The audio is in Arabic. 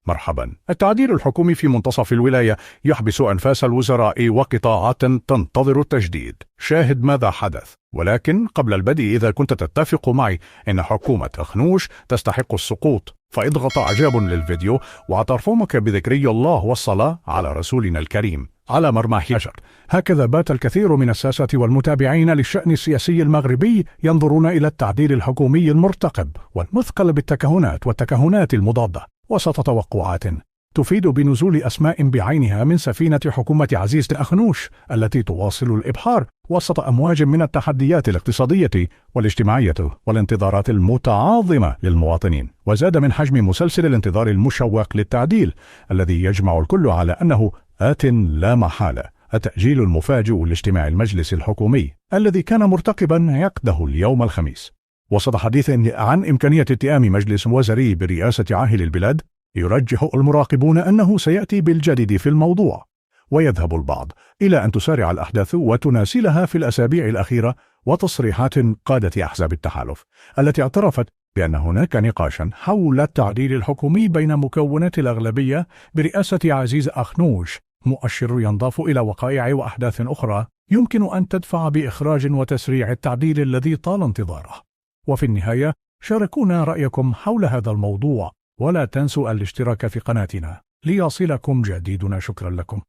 مرحبا. التعديل الحكومي في منتصف الولاية يحبس أنفاس الوزراء وقطاعات تنتظر التجديد. شاهد ماذا حدث. ولكن قبل البدء، إذا كنت تتفق معي أن حكومة أخنوش تستحق السقوط، فاضغط إعجاب للفيديو واعترفومك بذكري الله والصلاة على رسولنا الكريم على مرمى حجر. هكذا بات الكثير من الساسة والمتابعين للشأن السياسي المغربي ينظرون إلى التعديل الحكومي المرتقب والمثقل بالتكهنات المضادة، وسط توقعات تفيد بنزول أسماء بعينها من سفينة حكومة عزيز أخنوش التي تواصل الإبحار وسط أمواج من التحديات الاقتصادية والاجتماعية والانتظارات المتعاظمة للمواطنين. وزاد من حجم مسلسل الانتظار المشوق للتعديل الذي يجمع الكل على أنه آت لا محالة، التأجيل المفاجئ لاجتماع المجلس الحكومي الذي كان مرتقبا عقده اليوم الخميس. وسط حديث عن إمكانية اتئام مجلس وزري برئاسة عاهل البلاد، يرجح المراقبون أنه سيأتي بالجديد في الموضوع، ويذهب البعض إلى أن تسارع الأحداث وتناسلها في الأسابيع الأخيرة وتصريحات قادة أحزاب التحالف التي اعترفت بأن هناك نقاشا حول التعديل الحكومي بين مكونات الأغلبية برئاسة عزيز أخنوش، مؤشر ينضاف إلى وقائع وأحداث أخرى يمكن أن تدفع بإخراج وتسريع التعديل الذي طال انتظاره. وفي النهاية، شاركونا رأيكم حول هذا الموضوع، ولا تنسوا الاشتراك في قناتنا ليصلكم جديدنا. شكرا لكم.